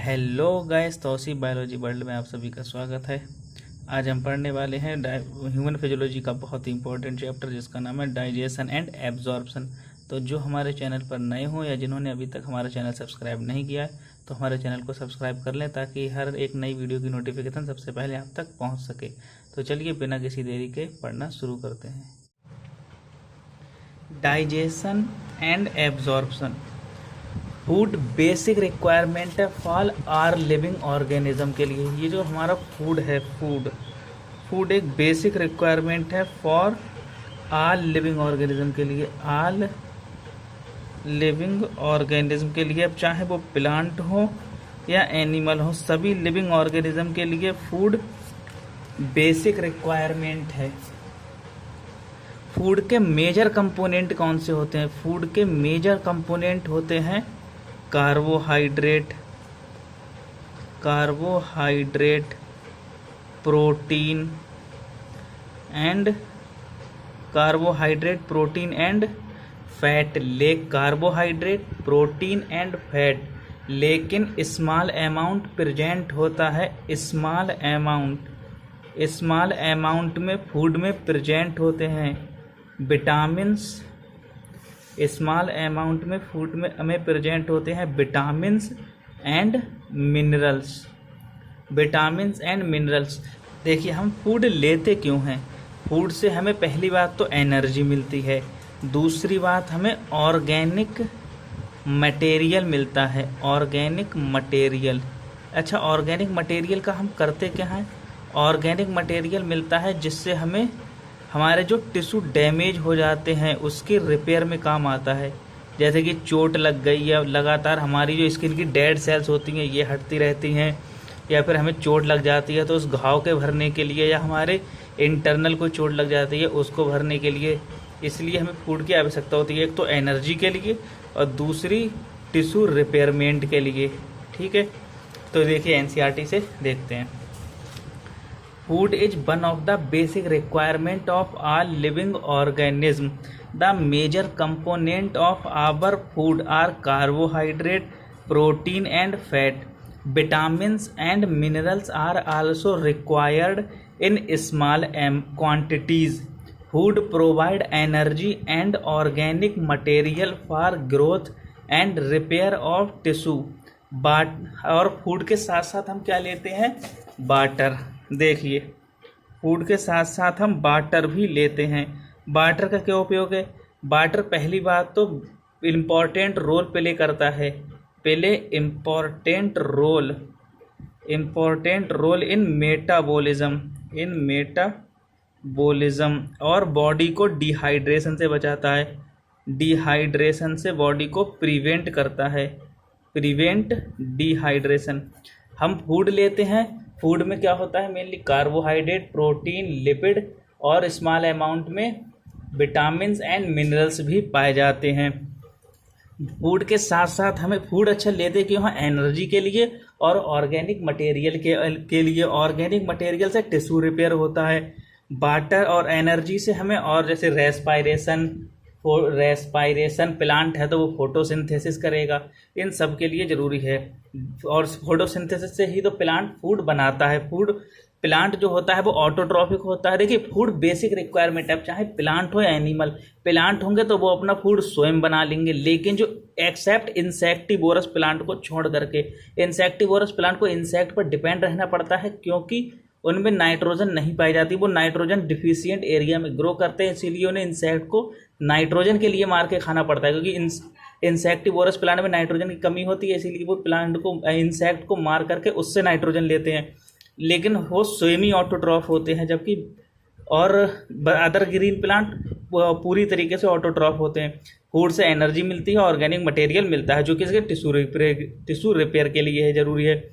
Hello guys, Tauseef biology world में आप सभी का स्वागत है। आज हम पढ़ने वाले हैं ह्यूमन फिजियोलॉजी का बहुत ही इंपॉर्टेंट चैप्टर जिसका नाम है डाइजेशन एंड एब्जॉर्प्शन। तो जो हमारे चैनल पर नए हों या जिन्होंने अभी तक हमारा चैनल सब्सक्राइब नहीं किया है तो हमारे चैनल को सब्सक्राइब कर लें ताकि हर एक नई वीडियो की नोटिफिकेशन सबसे पहले आप तक पहुँच सके। तो चलिए बिना किसी देरी के पढ़ना शुरू करते हैं। Digestion and absorption food basic requirement है फॉर आर लिविंग ऑर्गेनिज्म के लिए। ये जो हमारा फूड है, फूड एक बेसिक रिक्वायरमेंट है फॉर आल लिविंग ऑर्गेनिज्म के लिए, आल लिविंग ऑर्गेनिज्म के लिए। अब चाहे वो प्लांट हो या एनिमल हो, सभी लिविंग ऑर्गेनिज्म के लिए फूड बेसिक रिक्वायरमेंट है। फूड के मेजर कंपोनेंट कौन से होते हैं? फूड के मेजर कंपोनेंट होते हैं carbohydrate, protein and fat. Carbohydrate, protein and fat, लेकिन स्मॉल अमाउंट प्रेजेंट होता है। स्मॉल अमाउंट में फूड में प्रेजेंट होते हैं विटामिन्स। स्मॉल अमाउंट में फूड में हमें प्रेजेंट होते हैं विटामिन्स एंड मिनरल्स। देखिए, हम फूड लेते क्यों हैं? फूड से हमें पहली बात तो एनर्जी मिलती है, दूसरी बात हमें ऑर्गेनिक मटेरियल मिलता है। ऑर्गेनिक मटेरियल का हम करते क्या हैं? ऑर्गेनिक मटेरियल मिलता है जिससे हमें हमारे जो टिश्यू डैमेज हो जाते हैं उसके रिपेयर में काम आता है। जैसे कि चोट लग गई या लगातार हमारी जो स्किन की डेड सेल्स होती हैं ये हटती रहती हैं, या फिर हमें चोट लग जाती है तो उस घाव के भरने के लिए, या हमारे इंटरनल को चोट लग जाती है उसको भरने के लिए, इसलिए हमें फूड की आवश्यकता होती है। एक तो एनर्जी के लिए और दूसरी टिश्यू रिपेयरमेंट के लिए। ठीक है, तो देखिए एनसीईआरटी से देखते हैं। Food is one of the basic requirement of all living organism. The major component of our food are carbohydrate, protein and fat. Vitamins and minerals are also required in small quantities. Food provide energy and organic material for growth and repair of tissue. और food के साथ साथ हम क्या लेते हैं? Water. देखिए, food के साथ साथ हम वाटर भी लेते हैं। वाटर का क्या उपयोग है? वाटर पहली बात तो इम्पॉर्टेंट रोल प्ले करता है। इम्पॉर्टेंट रोल इन मेटाबॉलिज्म और बॉडी को डिहाइड्रेशन से बचाता है। डिहाइड्रेशन से बॉडी को प्रिवेंट करता है। डिहाइड्रेशन। हम फूड लेते हैं, फूड में क्या होता है? मेनली कार्बोहाइड्रेट, प्रोटीन, लिपिड और स्मॉल अमाउंट में विटामिन्स एंड मिनरल्स भी पाए जाते हैं। फूड के साथ साथ हमें फूड अच्छा लेते क्यों हैं? एनर्जी के लिए और ऑर्गेनिक मटेरियल के लिए। ऑर्गेनिक मटेरियल से टिश्यू रिपेयर होता है। वाटर और एनर्जी से हमें, और जैसे रेस्पायरेशन प्लांट है तो वो फोटोसिंथेसिस करेगा, इन सब के लिए ज़रूरी है। और फोटोसिंथेसिस से ही तो प्लांट फूड बनाता है। प्लांट जो होता है वो ऑटोट्रॉफिक होता है। देखिए, फूड बेसिक रिक्वायरमेंट है, चाहे प्लांट हो या एनिमल। प्लांट होंगे तो वो अपना फूड स्वयं बना लेंगे, लेकिन जो एक्सेप्ट इंसेक्टिवोरस प्लांट को छोड़ करके, इंसेक्टिवोरस प्लांट को इंसेक्ट पर डिपेंड रहना पड़ता है क्योंकि उनमें नाइट्रोजन नहीं पाई जाती। वो नाइट्रोजन डिफिशियंट एरिया में ग्रो करते हैं, इसीलिए उन्हें इंसेक्ट को नाइट्रोजन के लिए मार के खाना पड़ता है, क्योंकि इंसेक्टिवोरस प्लांट में नाइट्रोजन की कमी होती है, इसीलिए वो इंसेक्ट को मार करके उससे नाइट्रोजन लेते हैं। लेकिन वो सेमी ऑटोट्रॉफ होते हैं, जबकि और अदर ग्रीन प्लांट पूरी तरीके से ऑटोट्रॉफ होते हैं। फूड से एनर्जी मिलती है, ऑर्गेनिक मटेरियल मिलता है जो कि इसके टिश्यू रिपेयर के लिए है, ज़रूरी है।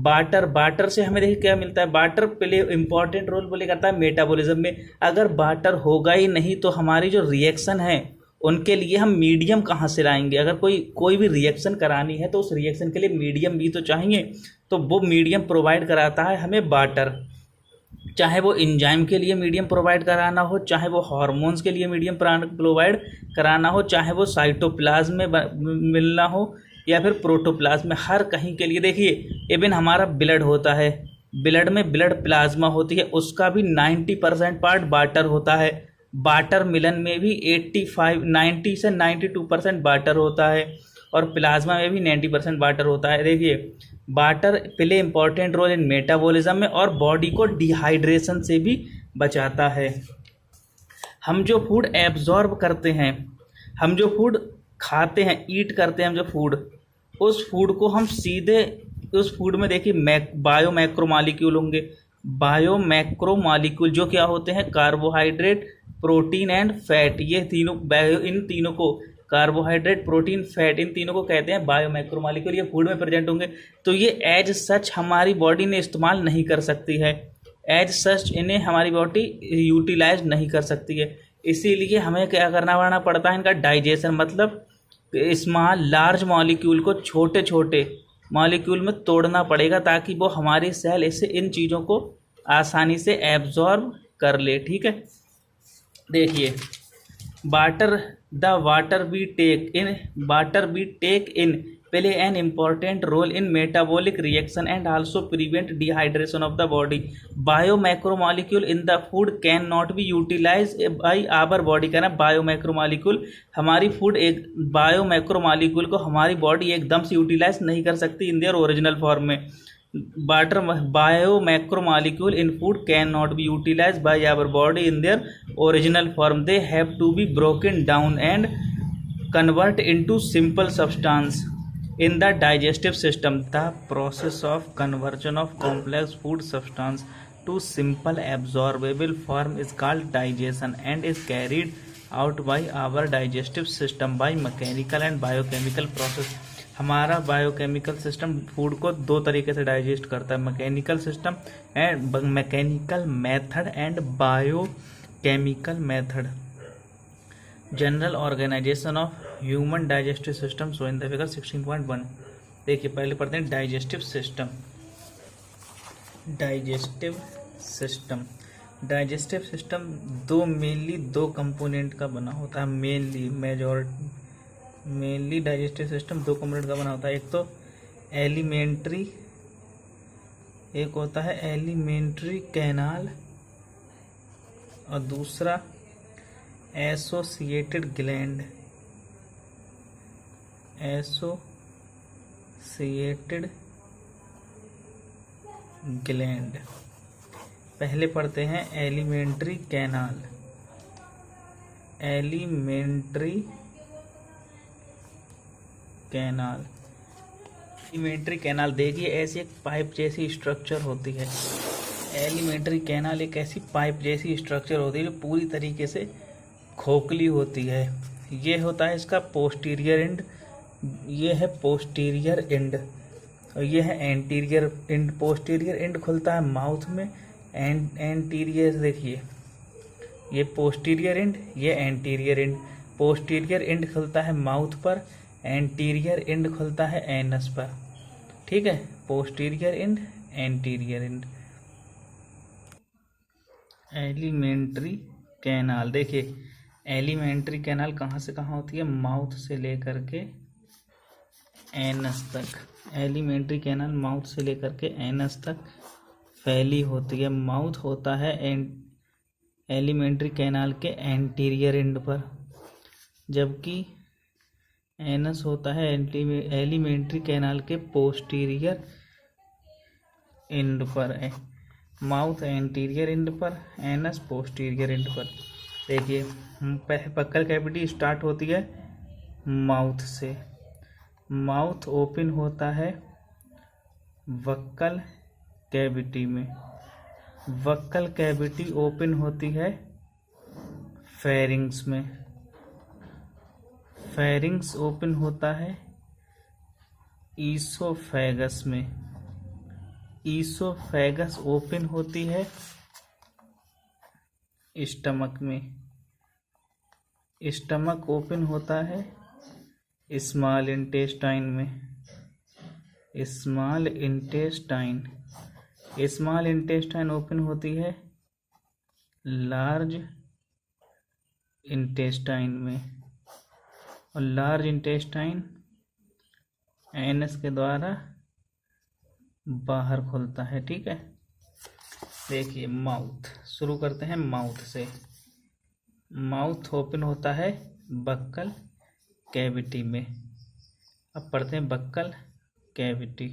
वाटर से हमें देखिए क्या मिलता है? Water play important role play करता है मेटाबॉलिज्म में। अगर वाटर होगा ही नहीं तो हमारी जो रिएक्शन है उनके लिए हम मीडियम कहाँ से लाएंगे? अगर कोई भी रिएक्शन करानी है तो उस रिएक्शन के लिए मीडियम भी तो चाहिए, तो वो मीडियम प्रोवाइड कराता है हमें वाटर। चाहे वो एंजाइम के लिए मीडियम प्रोवाइड कराना हो, चाहे वो हार्मोन्स के लिए मीडियम प्रोवाइड कराना हो, चाहे वो साइटोप्लाज्म में मिलना हो, या फिर प्रोटोप्लाज्म में, हर कहीं के लिए। देखिए इवन हमारा ब्लड होता है, ब्लड में ब्लड प्लाज्मा होती है, उसका भी 90% पार्ट वाटर होता है। वाटर मिलन में भी 90 से 92% वाटर होता है, और प्लाज्मा में भी 90% वाटर होता है। देखिए water play important role in metabolism में, और बॉडी को डिहाइड्रेशन से भी बचाता है। हम जो फूड एब्जॉर्ब करते हैं, हम जो फूड खाते हैं, ईट करते हैं हम जो फूड, उस फूड को हम सीधे उस फूड में देखिए बायो मैक्रो मालिक्यूल होंगे। बायो मैक्रो मालिक्यूल जो क्या होते हैं, कार्बोहाइड्रेट, प्रोटीन एंड फैट, ये तीनों इन तीनों को, कार्बोहाइड्रेट, प्रोटीन, फैट, इन तीनों को कहते हैं बायो मैक्रो मालिक्यूल। ये फूड में प्रेजेंट होंगे, तो ये एज सच हमारी बॉडी ने इस्तेमाल नहीं कर सकती है, एज सच इन्हें हमारी बॉडी यूटिलाइज नहीं कर सकती है। इसीलिए हमें क्या करना पड़ता है, इनका डाइजेशन, मतलब स्मॉल लार्ज मॉलिक्यूल को छोटे छोटे मॉलिक्यूल में तोड़ना पड़ेगा, ताकि वो हमारी सेल इससे इन चीज़ों को आसानी से एब्जॉर्ब कर ले। ठीक है, देखिए water water we take in play an important role in metabolic reaction and also prevent dehydration of the body. Bio macro molecule in the food can not be utilize by our body. कहना bio macro molecule, हमारी food एक bio macro molecule को हमारी body एकदम से utilize नहीं कर सकती इन देयर ओरिजिनल फॉर्म में। Bio macro molecule in food can not be utilize by our body in their original form, they have to be broken down and convert into simple substance in the digestive system. The process of conversion of complex food substance to simple absorbable form is called digestion and is carried out by our digestive system by mechanical and biochemical process. हमारा biochemical system food को दो तरीके से digest करता है, mechanical system and mechanical method and biochemical method. General organization of human digestive system so in the figure 16.1। देखिए पहले पढ़ते हैं digestive system. Digestive system mainly दो कंपोनेंट का बना होता है। मेनली डाइजेस्टिव सिस्टम दो कंपोनेंट का बना होता है। एक तो एलिमेंट्री, एक होता है एलिमेंट्री कैनाल, और दूसरा एसोसिएटेड ग्लैंड। पहले पढ़ते हैं एलिमेंट्री कैनाल। एलिमेंट्री कैनाल देखिए ऐसी एक पाइप जैसी स्ट्रक्चर होती है। एलिमेंट्री कैनाल एक ऐसी पाइप जैसी स्ट्रक्चर होती है जो पूरी तरीके से खोखली होती है। ये होता है इसका पोस्टीरियर एंड, ये है पोस्टीरियर एंड, और ये है एंटीरियर एंड। पोस्टीरियर एंड खुलता है माउथ में, एंटीरियर देखिए ये पोस्टीरियर एंड, ये एंटीरियर एंड। पोस्टीरियर एंड खुलता है माउथ पर, एंटीरियर एंड खुलता है एनस पर। ठीक है, posterior and, anterior and. Alimentary canal, देखिए एलिमेंट्री कैनाल कहाँ से कहाँ होती है, माउथ से लेकर के एनस तक। एलिमेंट्री कैनाल माउथ से लेकर के एनस तक फैली होती है। माउथ होता है एलिमेंट्री कैनाल के एंटीरियर एंड पर, जबकि एनस होता है एलिमेंट्री कैनाल के पोस्टीरियर एंड पर है। माउथ एंटीरियर एंड पर, एनस पोस्टीरियर एंड पर। देखिए बक्कल कैविटी स्टार्ट होती है माउथ से। माउथ ओपन होता है वक्कल कैविटी में। वक्कल कैविटी ओपन होती है फेरिंग्स में। फेरिंग्स ओपन होता है ईसोफेगस में। ईसोफेगस ओपन होती है स्टमक में। स्टमक ओपन होता है स्मॉल इंटेस्टाइन में। स्मॉल इंटेस्टाइन ओपन होती है लार्ज इंटेस्टाइन में, और लार्ज इंटेस्टाइन एनस के द्वारा बाहर खुलता है। ठीक है, देखिए माउथ, शुरू करते हैं माउथ से। माउथ ओपन होता है बक्कल कैविटी में। अब पढ़ते हैं बक्कल कैविटी।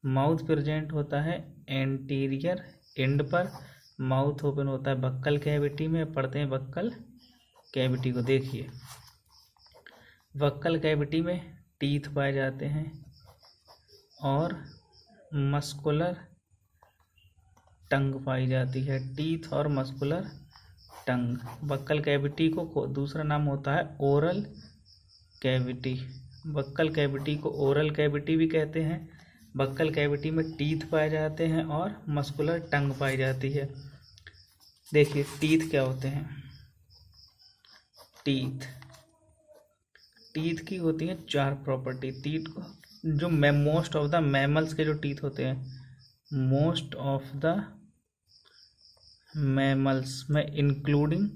माउथ प्रेजेंट होता है एंटीरियर एंड पर, माउथ ओपन होता है बक्कल कैविटी में। पढ़ते हैं बक्कल कैविटी को। देखिए बक्कल कैविटी में टीथ पाए जाते हैं और मस्कुलर टंग पाई जाती है। टीथ और मस्कुलर टंग। बक्कल कैविटी को दूसरा नाम होता है ओरल कैविटी। बक्कल कैविटी को ओरल कैविटी भी कहते हैं। बक्कल कैविटी में टीथ पाए जाते हैं और मस्कुलर टंग पाई जाती है। देखिए टीथ क्या होते हैं। टीथ की होती है 4 प्रॉपर्टी। टीथ को जो मोस्ट ऑफ द मैमल्स के जो टीथ होते हैं, मोस्ट ऑफ द मैमल्स में इंक्लूडिंग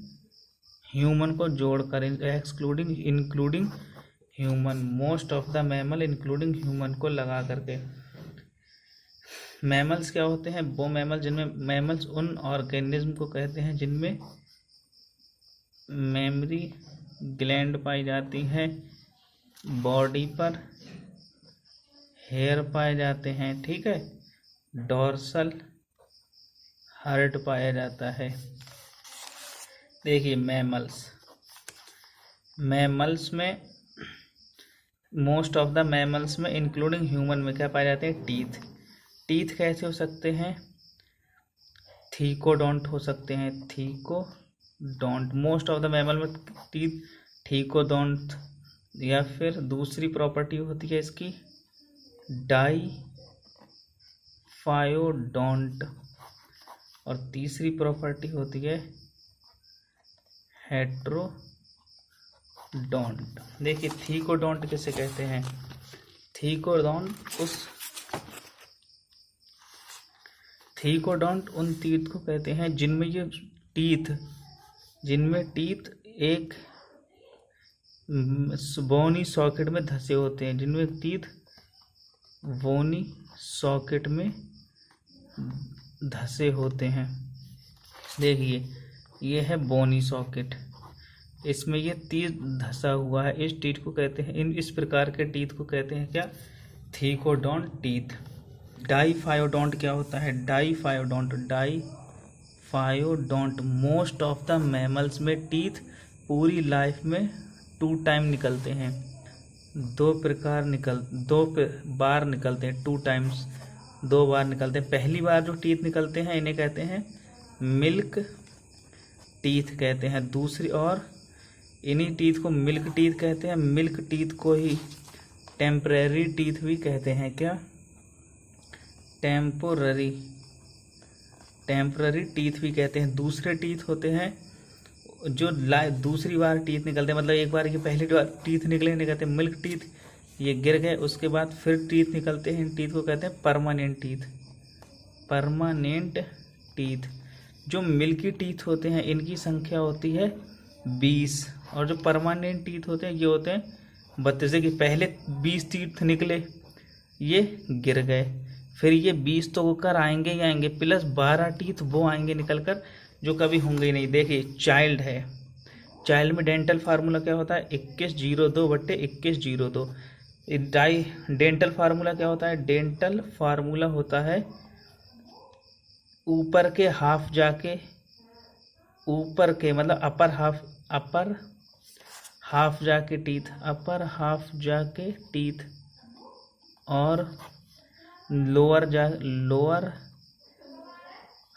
ह्यूमन को जोड़कर, including human, most of the mammal including human को लगा करके। मैमल्स क्या होते हैं? वो मैमल जिनमें, मैमल्स उन ऑर्गेनिज्म को कहते हैं जिनमें मेमरी ग्लैंड पाई जाती है, बॉडी पर हेयर पाए जाते हैं। ठीक है, डोर्सल हर्ट पाया जाता है। देखिए मैमल्स में, मोस्ट ऑफ द मैमल्स में इंक्लूडिंग ह्यूमन में क्या पाए जाते हैं? टीथ कैसे हो सकते हैं? थीकोडोंट हो सकते हैं। Thecodont, most of the mammal में टीथ थीकोडोंट। या फिर दूसरी प्रॉपर्टी होती है इसकी डाईफायोडोंट, और तीसरी प्रॉपर्टी होती है हेट्रोडोंट। देखिए थीकोडोंट किसे कहते हैं? थीकोडोंट उन टीथ को कहते हैं जिनमें टीथ एक बोनी सॉकेट में धसे होते हैं। जिनमें टीथ बोनी सॉकेट में धसे होते हैं। देखिए ये है बोनी सॉकेट, इसमें ये टीथ धसा हुआ है। इस टीथ को कहते हैं, इस प्रकार के टीथ को कहते हैं क्या? Thecodont teeth. डाईफायोडोंट क्या होता है? डाईफायोडोंट, मोस्ट ऑफ द मैमल्स में टीथ पूरी लाइफ में 2 टाइम निकलते हैं। 2 बार निकलते हैं। 2 टाइम्स, 2 बार निकलते हैं। पहली बार जो टीथ निकलते हैं इन्हें कहते हैं मिल्क टीथ कहते हैं। दूसरी, और इन्हीं टीथ को मिल्क टीथ कहते हैं। मिल्क टीथ को ही टेम्पररी टीथ भी कहते हैं। क्या? टेम्पररी टीथ भी कहते हैं। दूसरे टीथ होते हैं जो दूसरी बार टीथ निकलते हैं, मतलब एक बार ये पहली बार टीथ निकले इन्हें कहते हैं मिल्क टीथ, ये गिर गए, उसके बाद फिर टीथ निकलते हैं, इन टीथ को कहते हैं परमानेंट टीथ। जो मिल्की टीथ होते हैं इनकी संख्या होती है 20, और जो परमानेंट टीथ होते हैं ये होते हैं 32। कि पहले 20 टीथ निकले, ये गिर गए, फिर ये 20 तो होकर आएंगे ही आएंगे, प्लस 12 टीथ वो आएंगे निकल कर जो कभी होंगे ही नहीं। देखिए चाइल्ड है, चाइल्ड में डेंटल फार्मूला क्या होता है? 2102/2102। डेंटल फार्मूला क्या होता है? डेंटल फार्मूला होता है ऊपर के हाफ जाके, ऊपर के मतलब अपर हाफ जाके टीथ, और लोअर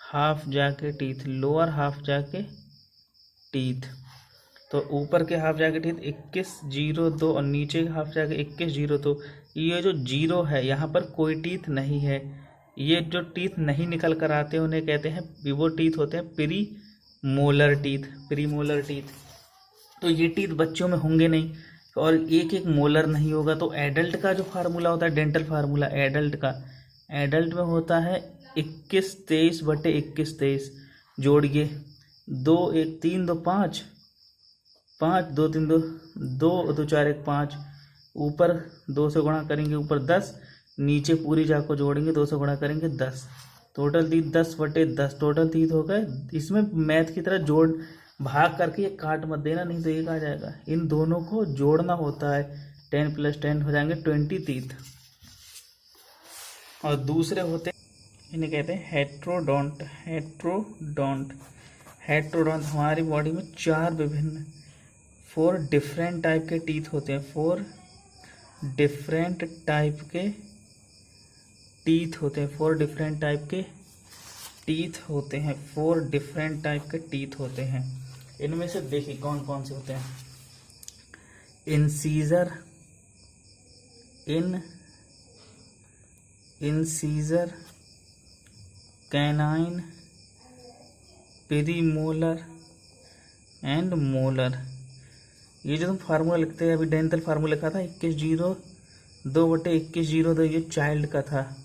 हाफ जाके टीथ। तो ऊपर के हाफ जाके टीथ 2102 और नीचे के हाफ जाके 2102। ये जो 0 है यहाँ पर कोई टीथ नहीं है। ये जो टीथ नहीं निकल कर आते हैं उन्हें कहते हैं, वो टीथ होते हैं प्रीमोलर टीथ। तो ये टीथ बच्चों में होंगे नहीं और एक मोलर नहीं होगा। तो एडल्ट का जो फार्मूला होता है डेंटल फार्मूला, एडल्ट में होता है 2123/2123। जोड़िए 2 1 3 2 5, 5 2 3 2 2 2 4 1 5, ऊपर 2 से गुणा करेंगे ऊपर 10, नीचे पूरी जा को जोड़ेंगे 2 से गुणा करेंगे 10, टोटल तीत 10/10 टोटल तीत हो गए। इसमें मैथ की तरह जोड़ भाग करके ये काट मत देना, नहीं तो एक आ जाएगा। इन दोनों को जोड़ना होता है, 10 + 10 हो जाएंगे 20 तीत। और दूसरे होते इन्हें कहते हैं हेट्रोडोंट। हेट्रोडोंट हमारी बॉडी में 4 विभिन्न 4 डिफरेंट टाइप के टीथ होते हैं। 4 डिफरेंट टाइप के टीथ होते हैं। 4 डिफरेंट टाइप के टीथ होते हैं। 4 डिफरेंट टाइप के टीथ होते हैं। इनमें से देखिए कौन कौन से होते हैं। Incisor, incisor, canine, premolar and molar. ये जो तुम फार्मूला लिखते हैं, अभी डेंटल फार्मूला लिखा था 2102/2102, ये चाइल्ड का था।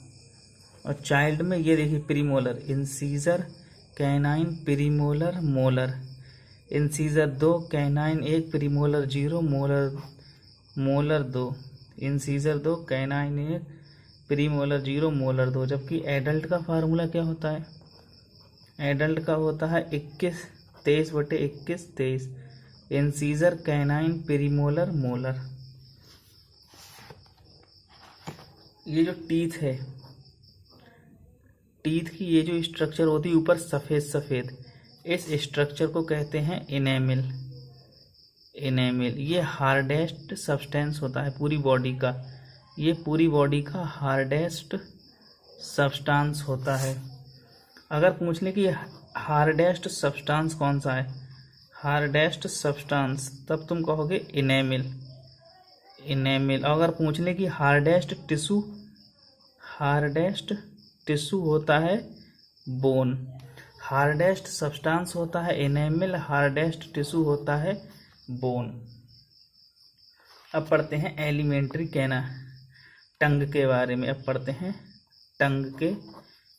और चाइल्ड में ये देखिए premolar, incisor, canine, premolar, molar. Incisor 2, canine 1, premolar 0, molar 2। Incisor 2, canine 1, premolar 0, molar 2। जबकि एडल्ट का फार्मूला क्या होता है? एडल्ट का होता है 23/21/23। Incisor, canine, premolar, molar. ये जो टीथ है, टीथ की ये जो स्ट्रक्चर होती है ऊपर सफ़ेद सफ़ेद, इस स्ट्रक्चर को कहते हैं इनेमिल। इनेमिल ये हार्डेस्ट सब्सटेंस होता है पूरी बॉडी का। ये पूरी बॉडी का हार्डेस्ट सब्सटेंस होता है। अगर पूछ ले कि हार्डेस्ट सब्सटेंस कौन सा है, हार्डेस्ट सब्सटेंस, तब तुम कहोगे इनेमिल। इनेमिल। अगर पूछ ले कि हार्डेस्ट टिश्यू होता है बोन। हार्डेस्ट सब्सटेंस होता है इनेमिल, हार्डेस्ट टिश्यू होता है बोन। अब पढ़ते हैं एलिमेंट्री कैना, टंग के बारे में। अब पढ़ते हैं टंग के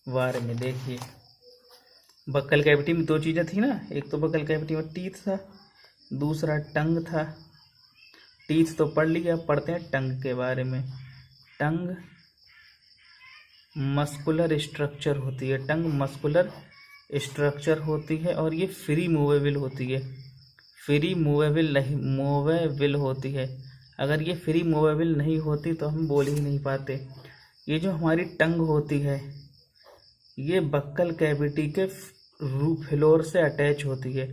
बारे में। देखिए बक्कल कैविटी में 2 चीज़ें थी ना, एक तो बक्कल कैविटी में टीथ था, दूसरा टंग था। टीथ तो पढ़ लिया, पढ़ते हैं टंग के बारे में। टंग मस्कुलर स्ट्रक्चर होती है। टंग मस्कुलर स्ट्रक्चर होती है और ये फ्री मूवेबल होती है। फ्री मूवेबल होती है। अगर ये फ्री मूवेबल नहीं होती तो हम बोल ही नहीं पाते। ये जो हमारी टंग होती है ये बक्कल कैविटी के फ्लोर से अटैच होती है।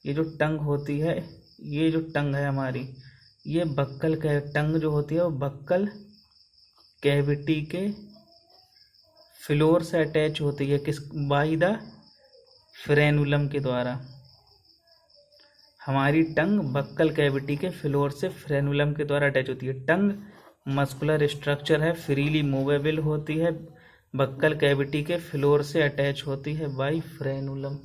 ये जो टंग होती है, ये जो टंग है हमारी, ये टंग जो होती है वो बक्कल कैविटी के फ्लोर से अटैच होती है। किस? बाय द फ्रेनुलम के द्वारा। हमारी टंग बक्कल कैविटी के फ्लोर से फ्रेनुलम के द्वारा अटैच होती है। टंग मस्कुलर स्ट्रक्चर है, फ्रीली मूवेबल होती है, बक्कल कैविटी के फ्लोर से अटैच होती है बाय फ्रेनुलम।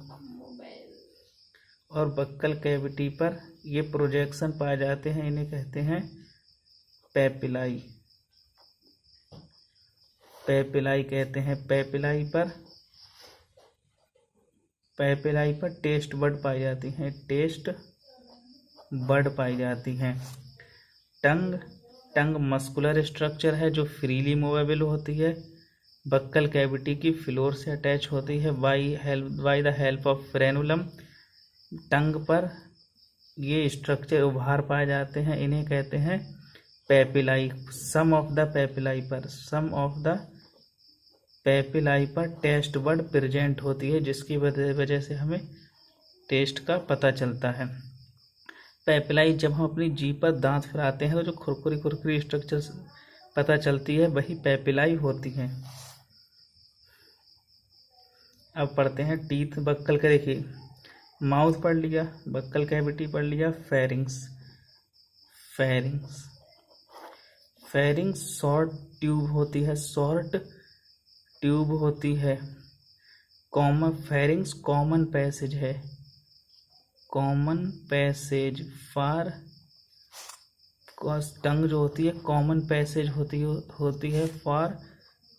और बक्कल कैविटी पर ये प्रोजेक्शन पाए जाते हैं, इन्हें कहते हैं पेपिलाई। पेपिलाई कहते हैं। पेपिलाई पर टेस्ट बड पाई जाती हैं। टेस्ट बड पाई जाती हैं। टंग मस्कुलर स्ट्रक्चर है जो फ्रीली मूवेबल होती है, बक्कल कैविटी की फ्लोर से अटैच होती है by the help of frenulum. Tongue पर ये स्ट्रक्चर उभार पाए जाते हैं, इन्हें कहते हैं पेपिलाई। सम ऑफ द पेपिलाई पर टेस्ट बड प्रेजेंट होती है, जिसकी वजह से हमें टेस्ट का पता चलता है। पेपिलाई जब हम अपनी जीभ पर दांत फिराते हैं तो जो खुरखुरी स्ट्रक्चर पता चलती है वही पेपिलाई होती है। अब पढ़ते हैं टीथ बक्कल के। देखिए माउथ पढ़ लिया, बक्कल कैविटी पढ़ लिया, फेरिंग्स शॉर्ट ट्यूब होती है। फेरिंग्स कॉमन पैसेज है। फॉर टंग जो होती है कॉमन पैसेज होती है फॉर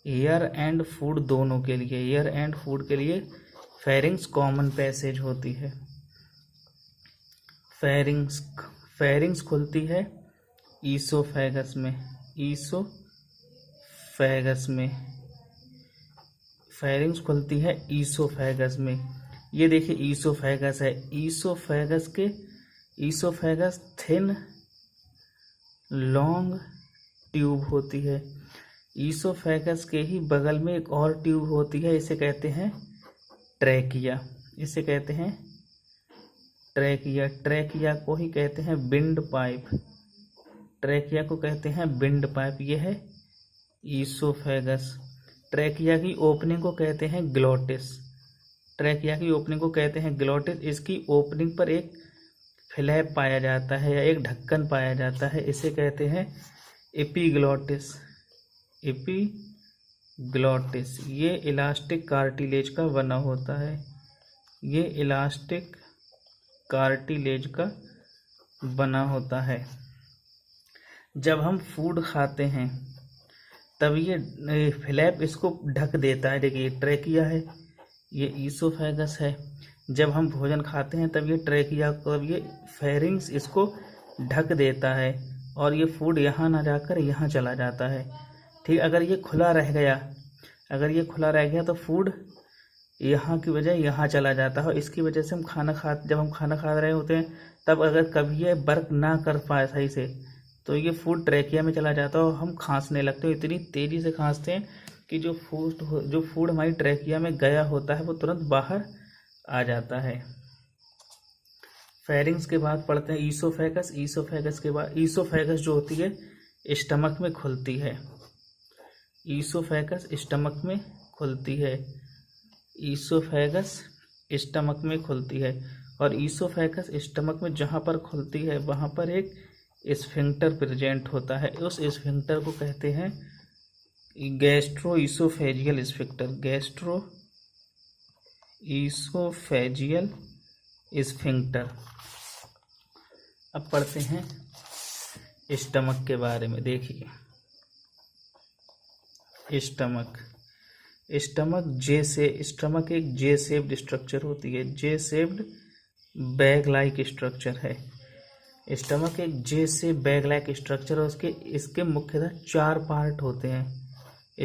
एयर एंड फूड दोनों के लिए। एयर एंड फूड के लिए फेरिंग्स कॉमन पैसेज होती है। फेरिंग्स खुलती है ईसोफेगस में, ईसोफेगस में फेरिंग्स खुलती है ईसोफेगस में। ये देखिए ईसोफेगस है, ईसोफेगस थिन लॉन्ग ट्यूब होती है। ईसोफेगस के ही बगल में एक और ट्यूब होती है, इसे कहते हैं ट्रैकिया, इसे कहते हैं ट्रैकिया। ट्रैकिया को ही कहते हैं विंड पाइप, ट्रैकिया को कहते हैं विंड पाइप। यह है ईसोफेगस। ट्रैकिया की ओपनिंग को कहते हैं ग्लोटिस, ट्रैकिया की ओपनिंग को कहते हैं ग्लोटिस। इसकी ओपनिंग पर एक फ्लैप पाया जाता है या एक ढक्कन पाया जाता है, इसे कहते हैं एपीग्लोटिस, एपीग्लोटिस। ये इलास्टिक कार्टिलेज का बना होता है, ये इलास्टिक कार्टिलेज का बना होता है। जब हम फूड खाते हैं तब ये फ्लैप इसको ढक देता है। देखिए ट्रैकिया है, ये ईसोफेगस है। जब हम भोजन खाते हैं तब ये ट्रैकिया को, ये फेरिंग्स इसको ढक देता है और ये फूड यहाँ ना जाकर यहाँ चला जाता है। ठीक, अगर ये खुला रह गया तो फूड यहाँ की बजाय यहाँ चला जाता है। इसकी वजह से जब हम खाना खा रहे होते हैं तब अगर कभी ये वर्क ना कर पाए सही से तो ये फूड ट्रैकिया में चला जाता है और हम खांसने लगते हैं। इतनी तेज़ी से खांसते हैं कि जो फूड हमारी ट्रैकिया में गया होता है वो तुरंत बाहर आ जाता है। फेरिंग्स के बाद पढ़ते हैं ईसोफेगस। ईसोफेगस के बाद ईसोफेगस जो होती है स्टमक में खुलती है, ईसोफेगस स्टमक में खुलती है, ईसोफेगस स्टमक में खुलती है। और ईसोफेगस स्टमक में जहाँ पर खुलती है वहाँ पर एक स्फिंक्टर प्रेजेंट होता है। उस स्फिंक्टर को कहते हैं gastro oesophageal sphincter, gastro oesophageal sphincter. अब पढ़ते हैं स्टमक के बारे में। देखिए स्टमक एक जे शेप्ड स्ट्रक्चर होती है, जे शेप्ड बैग लाइक स्ट्रक्चर है। स्टमक एक जे से बैग लाइक स्ट्रक्चर है। इसके मुख्यतः 4 पार्ट होते हैं।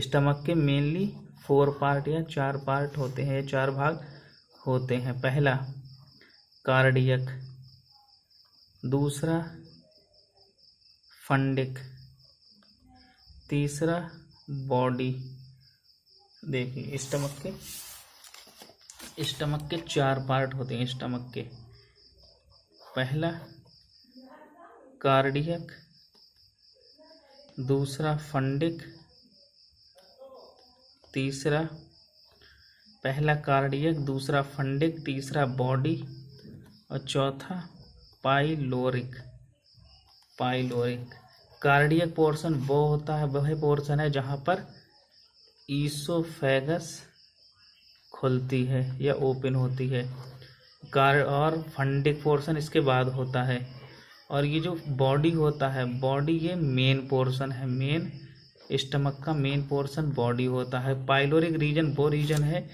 स्टमक के मेनली 4 पार्ट या 4 पार्ट होते हैं, 4 भाग होते हैं। पहला कार्डियक, दूसरा फंडिक, तीसरा बॉडी। देखिए स्टमक के 4 पार्ट होते हैं। स्टमक के पहला कार्डियक, दूसरा फंडिक, पहला कार्डियक, दूसरा फंडिक, तीसरा बॉडी और चौथा पाइलोरिक। कार्डियक पोर्शन वो होता है, वह पोर्शन है जहाँ पर ईसोफेगस खुलती है या ओपन होती है। और फंडिक पोर्शन इसके बाद होता है। और ये जो बॉडी होता है, बॉडी ये मेन पोर्शन है, मेन स्टमक का मेन पोर्शन बॉडी होता है। पाइलोरिक रीजन वो रीजन है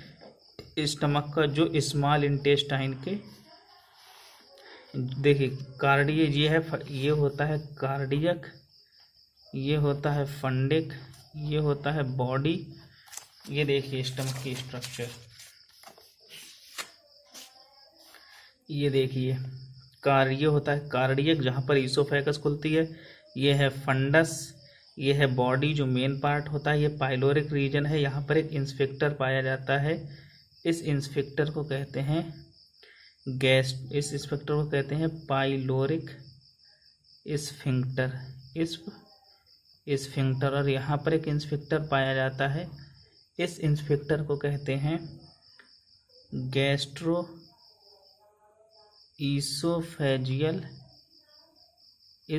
स्टमक का जो स्मॉल इंटेस्टाइन के, देखिए ये होता है कार्डियक, ये होता है फंडिक, ये होता है बॉडी। ये देखिए स्टमक की स्ट्रक्चर, ये देखिए ये होता है कार्डियक जहाँ पर ईसोफेगस खुलती है, ये है फंडस, ये है बॉडी जो मेन पार्ट होता है, ये पाइलोरिक रीजन है। यहाँ पर एक इंस्फिक्टर पाया जाता है, इस इंस्फिक्टर को कहते हैं इस इंस्फिक्टर को कहते हैं पाइलोरिक स्फिंक्टर, स्फिंक्टर। और यहाँ पर एक इंस्फिक्टर पाया जाता है, इस इंस्फिक्टर को कहते हैं gastro oesophageal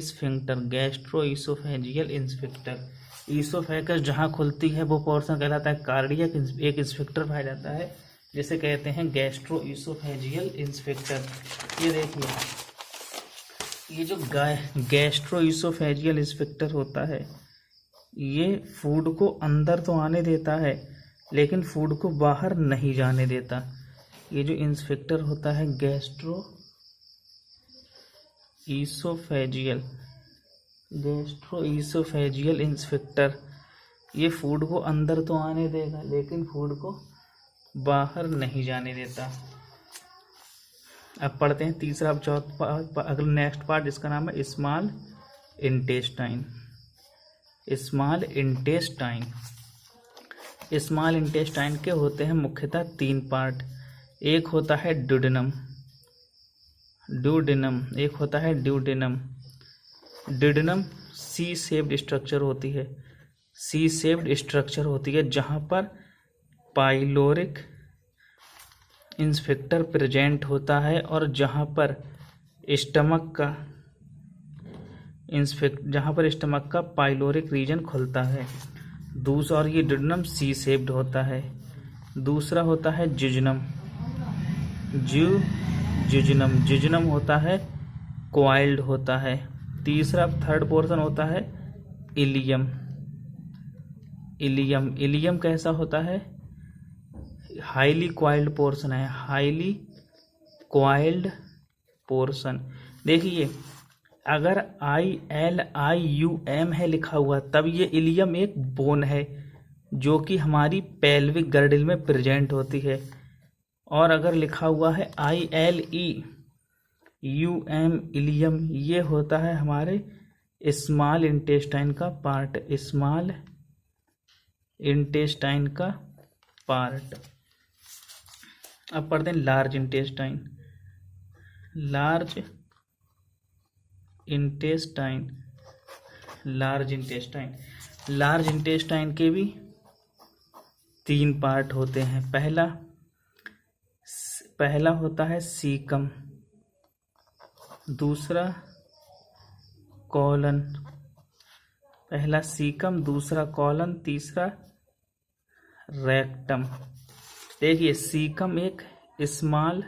sphincter, gastro oesophageal sphincter. Oesophagus जहाँ खुलती है वो पोर्शन कहलाता है कार्डियक। एक स्फिंक्टर पाया जाता है जिसे कहते हैं गैस्ट्रो ईसोफेजियल स्फिंक्टर। ये देखिए ये जो गैस्ट्रो ईसोफेजियल स्फिंक्टर होता है ये फूड को अंदर तो आने देता है लेकिन फूड को बाहर नहीं जाने देता। ये जो इंस्फिक्टर होता है गैस्ट्रो ईसोफेजियल गैस्ट्रोइसोफेजियल इंस्पेक्टर, ये फूड को अंदर तो आने देगा लेकिन फूड को बाहर नहीं जाने देता। अब पढ़ते हैं तीसरा, अब चौथा अगला नेक्स्ट पार्ट जिसका नाम है small intestine. Small intestine, small intestine के होते हैं मुख्यतः 3 पार्ट। एक होता है ड्यूडेनम, एक होता है duodenum. Duodenum C shaped structure होती है, सी शेप्ड स्ट्रक्चर होती है जहाँ पर पाइलोरिक इंस्पेक्टर प्रेजेंट होता है और जहाँ पर स्टमक का पाइलोरिक रीजन खुलता है। दूसरा, और ये ड्यूडेनम सी शेप्ड होता है। दूसरा होता है जिजनम, जिजनम होता है क्वाइल्ड होता है। तीसरा, थर्ड पोर्शन होता है इलियम। इलियम कैसा होता है? हाईली क्वाइल्ड पोर्शन है, हाईली क्वाइल्ड पोर्शन। देखिए अगर ILIUM है लिखा हुआ तब ये इलियम एक बोन है जो कि हमारी पेल्विक गर्डल में प्रेजेंट होती है, और अगर लिखा हुआ है ILEUM इलियम, ये होता है हमारे स्मॉल इंटेस्टाइन का पार्ट, स्मॉल इंटेस्टाइन का पार्ट। अब पढ़ते हैं लार्ज इंटेस्टाइन। लार्ज इंटेस्टाइन के भी 3 पार्ट होते हैं। पहला होता है सीकम, दूसरा कॉलन, पहला सीकम, दूसरा कॉलन, तीसरा रेक्टम। देखिए सीकम एक स्मॉल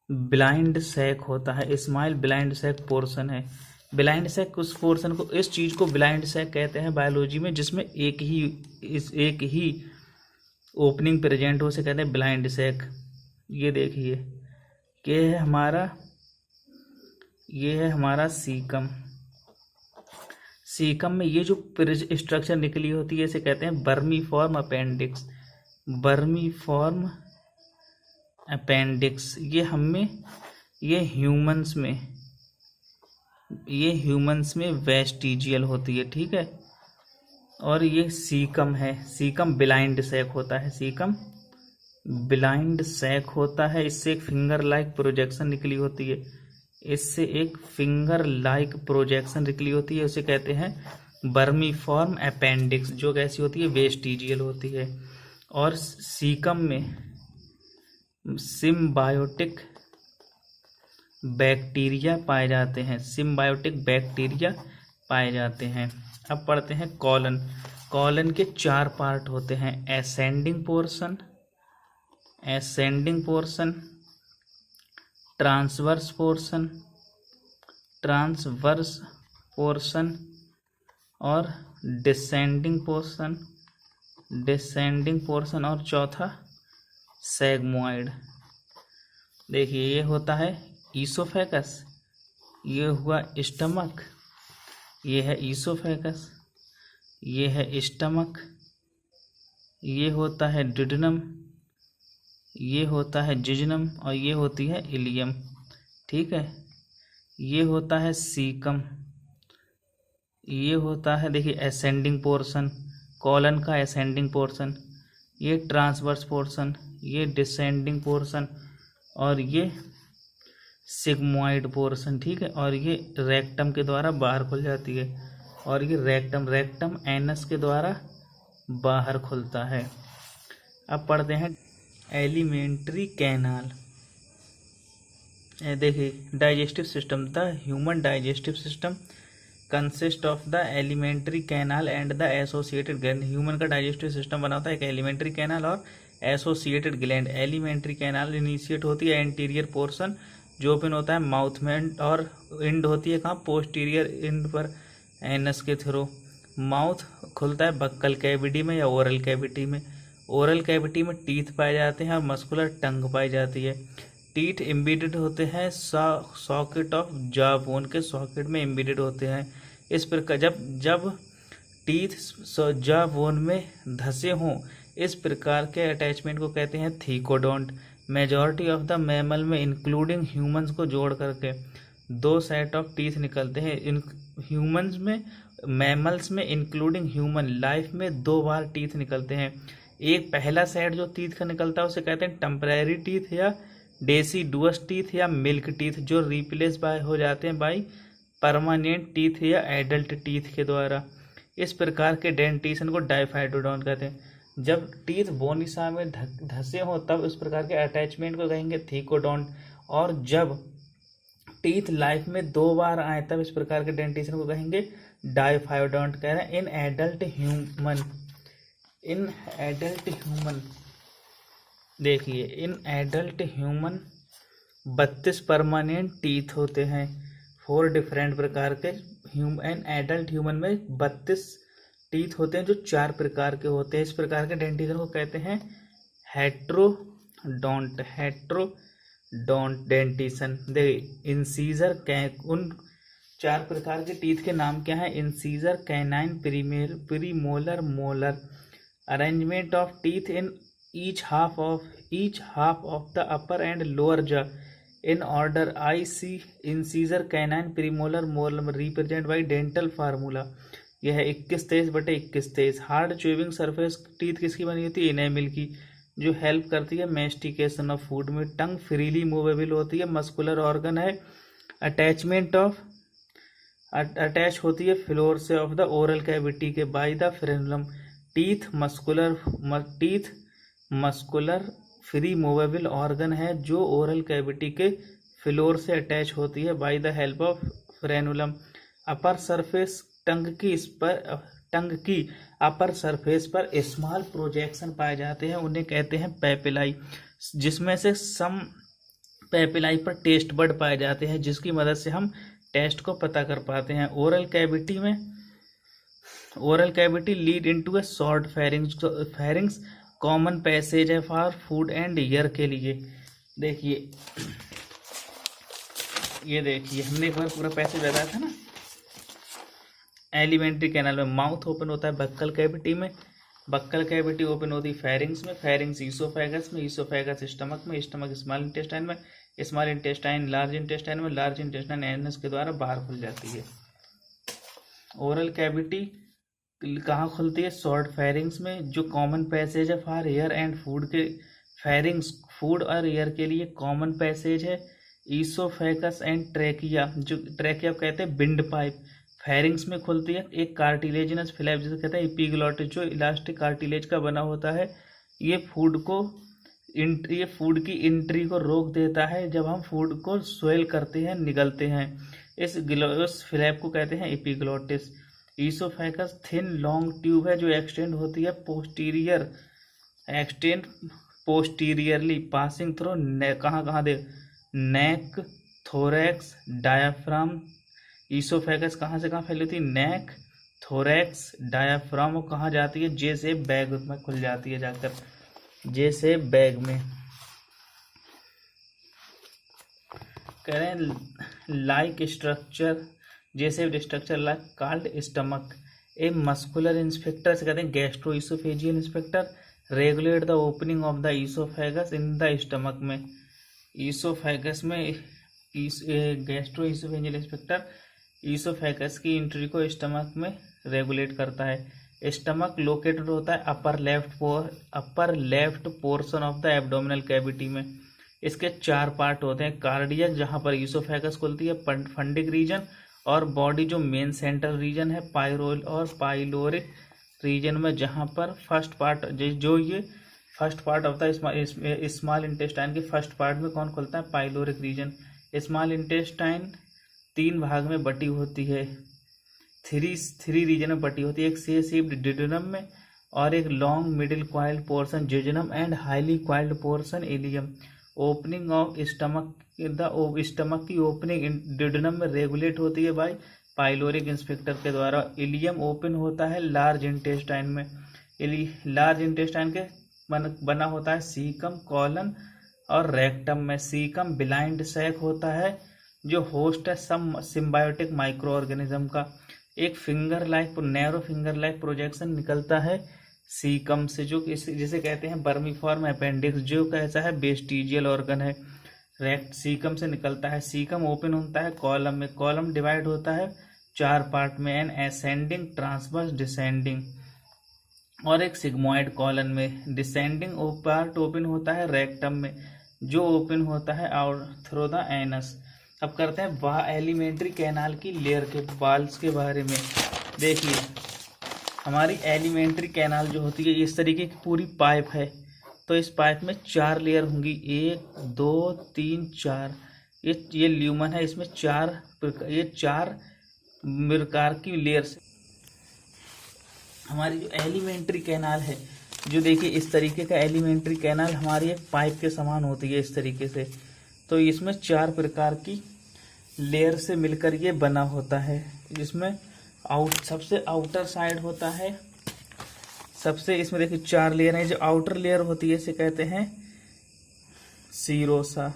ब्लाइंड सैक होता है, स्मॉल ब्लाइंड सैक पोर्शन है। ब्लाइंड सैक उस पोर्शन को, इस चीज को ब्लाइंड सैक कहते हैं बायोलॉजी में जिसमें एक ही ओपनिंग प्रेजेंट हो, उसे कहते हैं ब्लाइंड सैक। ये देखिए ये है हमारा सीकम। सीकम में ये जो स्ट्रक्चर निकली होती है इसे कहते हैं बर्मीफॉर्म अपेंडिक्स। बर्मीफॉर्म अपेंडिक्स ये ह्यूमंस में वेस्टिजियल होती है, ठीक है। और ये सीकम है, सीकम ब्लाइंड सैक होता है, सीकम ब्लाइंड सैक होता है। इससे एक फिंगर लाइक प्रोजेक्शन निकली होती है, इससे एक फिंगर लाइक प्रोजेक्शन निकली होती है, उसे कहते हैं बर्मीफॉर्म अपेंडिक्स, जो कैसी होती है? वेस्टिजियल होती है। और सीकम में सिम्बायोटिक बैक्टीरिया पाए जाते हैं, सिम्बायोटिक बैक्टीरिया पाए जाते हैं। अब पढ़ते हैं कॉलन। कॉलन के 4 पार्ट होते हैं, असेंडिंग पोर्शन, ट्रांसवर्स पोर्शन और डिसेंडिंग पोर्शन, और चौथा सेगमोइड। देखिए ये होता है ईसोफेगस, ये हुआ स्टमक, ये है ईसोफेगस, ये है स्टमक, ये होता है ड्यूडेनम, ये होता है जिजनम, और ये होती है इलियम, ठीक है। ये होता है सीकम, ये होता है देखिए असेंडिंग पोर्शन, कॉलन का असेंडिंग पोर्शन, ये ट्रांसवर्स पोर्शन, ये डिसेंडिंग पोर्शन, और ये सिग्मोइड पोर्शन, ठीक है। और ये रेक्टम के द्वारा बाहर खुल जाती है, और ये रेक्टम एनस के द्वारा बाहर खुलता है। अब पढ़ते हैं एलिमेंट्री कैनाल। देखिए digestive system, the human digestive system consist of the alimentary canal and the associated gland. Human का डाइजेस्टिव सिस्टम बना होता है एक एलिमेंट्री कैनाल और associated gland. Alimentary canal initiate होती है एंटीरियर पोर्शन जो ओपन होता है माउथ में, और एंड होती है कहाँ? पोस्टीरियर एंड पर, एनस के थ्रू। माउथ खुलता है बक्कल कैविटी में या ओरल कैविटी में। ओरल कैविटी में टीथ पाए जाते हैं और मस्कुलर टंग पाई जाती है। टीथ एम्बेडेड होते हैं सॉकेट ऑफ जॉ बोन के सॉकेट में एम्बेडेड होते हैं। इस प्रकार जब टीथ जॉ बोन में धसे हों, इस प्रकार के अटैचमेंट को कहते हैं thecodont. Majority of the mammal में इंक्लूडिंग ह्यूमंस को जोड़ करके 2 सेट ऑफ टीथ निकलते हैं। इन ह्यूमंस में, मैमल्स में इंक्लूडिंग ह्यूमन लाइफ में 2 बार टीथ निकलते हैं। एक पहला सेट जो टीथ का निकलता है उसे कहते हैं टेम्परेरी टीथ या डेसिडुअस टीथ या मिल्क टीथ, जो रिप्लेस बाय हो जाते हैं बाई परमानेंट टीथ या एडल्ट टीथ के द्वारा। इस प्रकार के डेंटिशन को डाइफाइडोडोंट कहते हैं। जब टीथ बोनिसा में धसे हों तब इस प्रकार के अटैचमेंट को कहेंगे थीकोडोंट, और जब टीथ लाइफ में 2 बार आए तब इस प्रकार के डेंटिशन को कहेंगे डाइफाइडोंट। कह रहे हैं इन एडल्ट ह्यूमन देखिए, in adult human 32 permanent teeth होते हैं। 4 डिफरेंट प्रकार के एडल्ट ह्यूमन में 32 टीथ होते हैं जो 4 प्रकार के होते हैं। इस प्रकार के डेंटिशन को कहते हैं हेट्रोडोंट डेंटिशन। देखिए, इंसीजर उन 4 प्रकार के टीथ के नाम क्या है? Incisor, canine, premolar, molar. Arrangement of teeth in each half of the upper and lower jaw in order I C incisor, canine, premolar, molar represented by dental formula। यह है 21-23/21। हार्ड च्यूइंग सरफेस टीथ किसकी बनी होती है? इनेमिल की, जो help करती है मेस्टिकेशन ऑफ फूड में। टंग फ्रीली मूवेबल होती है। मस्कुलर ऑर्गन है। अटैच होती है फ्लोर से ऑफ द ओरल कैविटी के by the frenulum. Teeth muscular free movable organ है जो ओरल कैविटी के फ्लोर से अटैच होती है by the help of frenulum. Upper surface tongue की अपर सरफेस पर स्मॉल प्रोजेक्शन पाए जाते हैं, उन्हें कहते हैं पेपिलाई, जिसमें से सम पेपिलाई पर टेस्ट बड पाए जाते हैं, जिसकी मदद से हम टेस्ट को पता कर पाते हैं। ओरल कैविटी लीड इनटू ए शॉर्ट फेरिंग्स कॉमन पैसेज है फॉर फूड एंड एयर के लिए। देखिए, ये देखिए, हमने एक बार पूरा पैसेज बताया था ना। एलिमेंट्री कैनाल में माउथ ओपन होता है बक्कल कैविटी में, बक्कल कैविटी ओपन होती है फेरिंग्स में, फेरिंग्स ईसोफेगस में, ईसोफेगस स्टमक में, स्टमक स्मॉल इंटेस्टाइन में, स्मॉल इंटेस्टाइन लार्ज इंटेस्टाइन में, लार्ज इंटेस्टाइन एनस के द्वारा बाहर खुल जाती है। ओरल कैविटी कहाँ खुलती है? शॉर्ट फेरिंग्स में, जो कॉमन पैसेज है फॉर एयर एंड फूड के। फेरिंग्स फूड और एयर के लिए कॉमन पैसेज है। ईसोफेगस एंड ट्रैकिया, जो ट्रैकिया कहते हैं बिंड पाइप, फेरिंग्स में खुलती है। एक कार्टिलेजिनस फ्लैप जिसे कहते हैं एपिग्लॉटिस, जो इलास्टिक कार्टिलेज का बना होता है। ये फूड की एंट्री को रोक देता है जब हम फूड को स्वेल करते हैं, निगलते हैं। इस फ्लैप को कहते हैं epiglottis. Oesophagus thin long tube है जो एक्सटेंड होती है पोस्टीरियरली पासिंग थ्रू कहाँ दे नेक, थोरैक्स, डायाफ्राम। ईसोफेगस कहाँ से कहाँ फैली होती है? नेक, थोरैक्स, डायाफ्राम। और कहाँ जाती है? जे से बैग में खुल जाती है जाकर, जे से बैग में। कह रहे हैं लाइक स्ट्रक्चर, जैसे structure like called stomach. A muscular inspector से कहते हैं gastro-oesophageal inspector, regulate the opening of the oesophagus in the stomach में। ईसोफेगस में गैस्ट्रोइसोफेजियल इंस्पेक्टर ईसोफेगस की एंट्री को स्टमक में रेगुलेट करता है। स्टमक लोकेटेड होता है upper left portion of the abdominal cavity में। इसके 4 पार्ट होते हैं। कार्डियक, जहाँ पर ईसोफेगस खुलती है, फंडिक रीजन, और बॉडी जो मेन सेंट्रल रीजन है, पाइलोरिक रीजन में, जहाँ पर first part of the small intestine के फर्स्ट पार्ट में कौन खुलता है? Pyloric reason. स्मॉल इंटेस्टाइन 3 भाग में बटी होती है, 3 रीजन में बटी होती है। एक शेप्ड डिडनम में, और एक long middle coiled portion jejunum and highly coiled portion ileum. Opening of stomach की ओपनिंग डिडनम में रेगुलेट होती है बाय पाइलोरिक इंस्पेक्टर के द्वारा। इलियम ओपन होता है लार्ज इंटेस्टाइन में। लार्ज इंटेस्टाइन के बना होता है सीकम, कॉलन और रेक्टम में। सीकम ब्लाइंड सैक होता है जो होस्ट है सम सिम्बायोटिक माइक्रो ऑर्गेनिज्म का। एक finger like narrow finger like projection निकलता है सीकम से, जो जिसे कहते हैं वर्मीफॉर्म अपेंडिक्स, जो कैसा है वेस्टिजियल ऑर्गन है। रेक्ट सीकम से निकलता है। सीकम ओपन होता है कॉलम में। कॉलम डिवाइड होता है 4 पार्ट में, एन असेंडिंग, ट्रांसवर्स, डिसेंडिंग, और एक सिग्मोइड कॉलन में। डिसेंडिंग पार्ट ओपन होता है रेक्टम में, जो ओपन होता है और थ्रू द एनस। अब करते हैं एलिमेंट्री कैनाल की लेयर के वाल्स के बारे में। देखिए हमारी एलिमेंट्री कैनाल जो होती है इस तरीके की पूरी पाइप है, तो इस पाइप में 4 लेयर होंगी, 1 2 3 4। ये ल्यूमन है, इसमें 4 प्रकार की लेयर्स। हमारी जो एलिमेंट्री कैनाल है, जो देखिए इस तरीके का एलिमेंट्री कैनाल हमारी एक पाइप के समान होती है इस तरीके से। तो इसमें 4 प्रकार की लेयर से मिलकर ये बना होता है, जिसमें सबसे आउटर साइड होता है। सबसे इसमें देखिए 4 लेयर हैं। जो आउटर लेयर होती है इसे कहते हैं सीरोसा,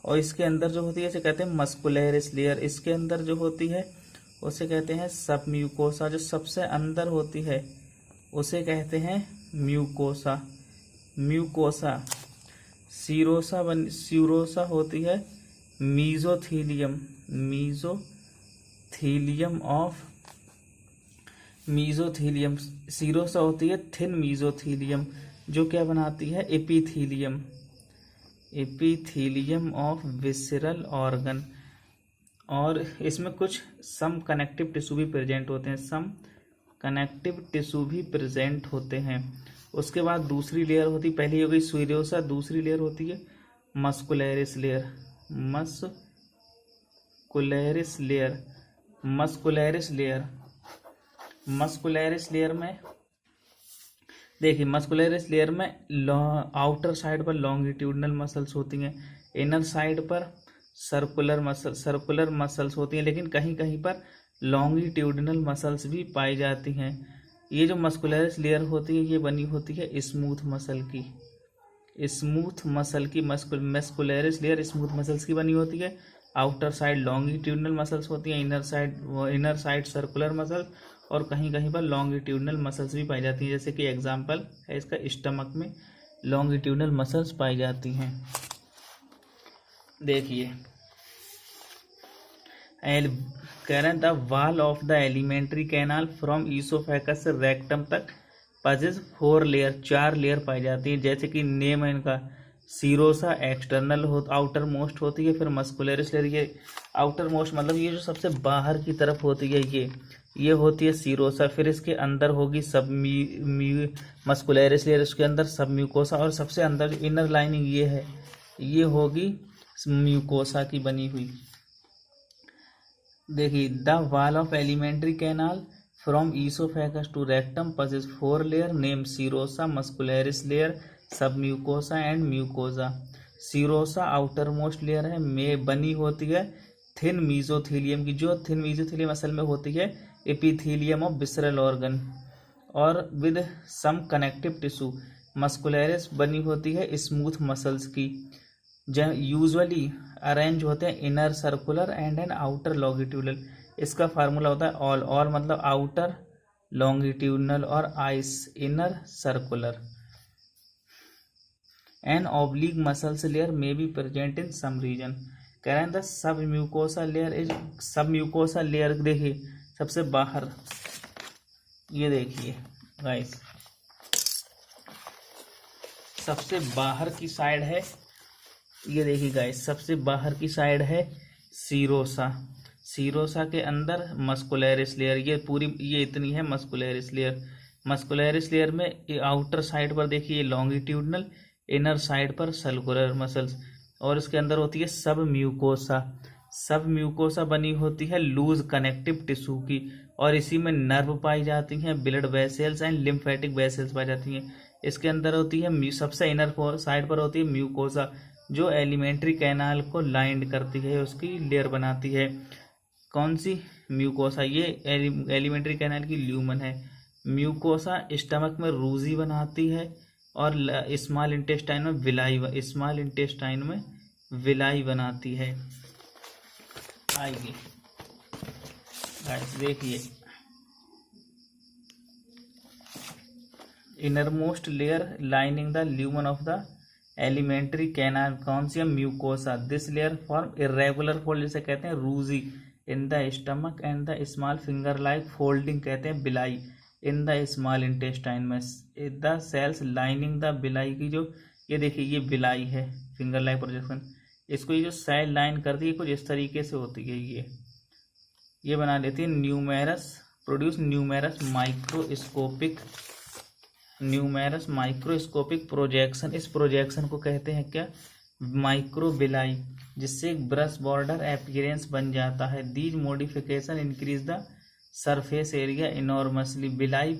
और इसके अंदर जो होती है इसे कहते हैं मस्कुलरिस लेयर। इसके अंदर जो होती है उसे कहते हैं सब म्यूकोसा। जो सबसे अंदर होती है उसे कहते हैं म्यूकोसा। सीरोसा होती है मीजोथीलियम सीरोसा होती है थिन मीजोथीलियम, जो क्या बनाती है एपिथीलियम ऑफ विसरल ऑर्गन। और इसमें कुछ सम कनेक्टिव टिश्यू भी प्रेजेंट होते हैं। उसके बाद दूसरी लेयर होती, पहली हो गई सीरोसा, दूसरी लेयर होती है मस्कुलरिस लेयर में देखिए, मस्कुलरिस लेयर में आउटर साइड पर लॉन्गिट्यूडनल मसल्स होती हैं, इनर साइड पर सर्कुलर मसल्स होती हैं, लेकिन कहीं कहीं पर लॉन्गिट्यूडनल मसल्स भी पाई जाती हैं। ये जो मस्कुलरिस लेयर होती है ये बनी होती है smooth muscularis layer smooth muscles की बनी होती है। आउटर साइड लॉन्गिट्यूडनल मसल्स होती हैं, इनर साइड सर्कुलर मसल्स, और कहीं कहीं पर लॉन्गिट्यूडनल मसल्स भी पाई जाती हैं। जैसे कि एग्जांपल है इसका, स्टमक में लॉन्गिट्यूडनल मसल्स पाई जाती हैं। देखिए कह रहे हैं the wall of the alimentary canal from oesophagus से रेक्टम तक पजेस 4 लेयर, 4 लेयर पाई जाती है। जैसे कि नेम है इनका, सीरोसा एक्सटर्नल आउटर मोस्ट होती है, फिर मस्कुलरिस लेयर, ये आउटर मोस्ट मतलब ये जो सबसे बाहर की तरफ होती है ये होती है सीरोसा। फिर इसके अंदर होगी सब मस्कुलरिस लेयर, उसके अंदर सब म्यूकोसा, और सबसे अंदर जो इनर लाइनिंग ये होगी म्यूकोसा की बनी हुई। देखिए the wall of alimentary canal from oesophagus to rectum possess 4 layer, name serosa, muscularis layer, submucosa and mucosa. Serosa outermost layer है, में बनी होती है थिन मीजोथीलियम की, जो थिन मीजोथीलियम असल में होती है एपिथीलियम ऑफ विसरल ऑर्गन, और with some connective tissue. Muscularis बनी होती है स्मूथ मसल्स की, यूजुअली अरेंज होते हैं inner circular and an outer longitudinal. इसका फार्मूला होता है ऑल मतलब आउटर लॉन्गिट्यूडनल और ice inner circular. An oblique muscles layer में be present in some region. कह रहे हैं द सब म्यूकोसा लेयर देखिए सबसे बाहर, ये देखिए गाइस सबसे बाहर की साइड है, ये देखिए गाइस सबसे बाहर की साइड है सीरोसा के अंदर मस्कुलरिस लेयर, ये इतनी है मस्कुलरिस लेयर में आउटर साइड पर देखिए लॉन्गिट्यूडनल, इनर साइड पर सर्कुलर मसल्स, और इसके अंदर होती है सब म्यूकोसा बनी होती है लूज कनेक्टिव टिश्यू की, और इसी में नर्व पाई जाती हैं, blood vessels and lymphatic vessels पाई जाती हैं। इसके अंदर होती है सबसे इनर साइड पर होती है म्यूकोसा, जो एलिमेंट्री कैनाल को लाइंड करती है, उसकी लेयर बनाती है। कौन सी म्यूकोसा? ये एलिमेंट्री कैनाल की ल्यूमन है। म्यूकोसा स्टमक में रूजी बनाती है और स्मॉल इंटेस्टाइन में विलाई बनाती है। आइए गाइस देखिए, innermost layer lining the lumen of the alimentary canal कौन सी है? Mucosa. This layer form irregular fold जिसे कहते हैं rugae in the stomach and the small finger like folding कहते हैं villi in the small intestine में। The cells lining the villi की जो ये देखिए ये बिलाई है, फिंगर लाइक प्रोजेक्शन, इसको ये जो सेल लाइन करती है कुछ इस तरीके से होती है, ये बना लेती है numerous, produce numerous microscopic projection. इस प्रोजेक्शन को कहते हैं क्या? माइक्रोबिलाई, जिससे एक ब्रश बॉर्डर अपीयरेंस बन जाता है। These modification increase the surface area enormously. बिलाई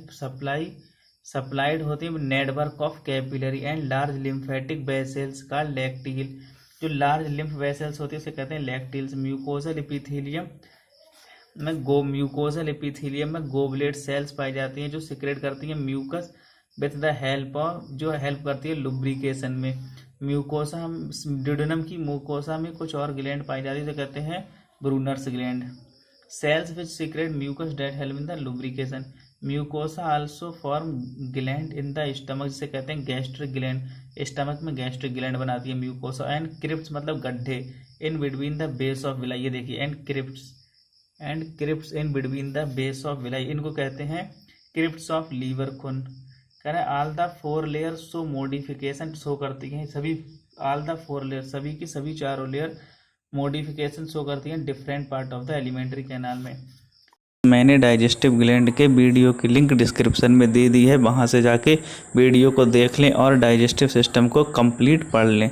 सप्लाइड होती है network of capillary and large lymphatic vessels का लैक्टिल। जो लार्ज लिम्फ वेसल्स होती है उसे कहते हैं लैक्टिल्स। म्यूकोजल एपिथेलियम में गोबलेट सेल्स पाई जाती हैं जो सिक्रेट करती हैं mucus with the help of, जो हेल्प करती है लुब्रिकेशन में। म्यूकोसा ड्यूडेनम की म्यूकोसा में कुछ और ग्लैंड पाई जाती है जो कहते हैं Brunner's gland. Cells which secrete mucus that help in the lubrication. Mucosa also form gland in the stomach जिसे कहते हैं गैस्ट्रिक ग्लैंड। स्टमक में गैस्ट्रिक ग्लैंड बनाती है म्यूकोसा। एंड क्रिप्ट्स मतलब गड्ढे in between the base of villi, ये देखिए and crypts in between the base of villi, इनको कहते हैं क्रिप्ट्स ऑफ लीवर खून। कह रहे हैं all the 4 layer show modification show करती हैं सभी, ऑल द 4 लेयर सभी की सभी चारों लेयर मॉडिफिकेशन शो करती हैं different part of the alimentary canal में। मैंने डाइजेस्टिव ग्लैंड के वीडियो की लिंक डिस्क्रिप्शन में दे दी है, वहाँ से जाके वीडियो को देख लें और डाइजेस्टिव सिस्टम को कंप्लीट पढ़ लें।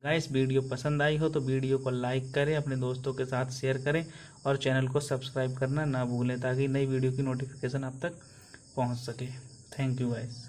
गाइस वीडियो पसंद आई हो तो वीडियो को लाइक करें, अपने दोस्तों के साथ शेयर करें और चैनल को सब्सक्राइब करना ना भूलें ताकि नई वीडियो की नोटिफिकेशन आप तक पहुंच सके। Thank you guys.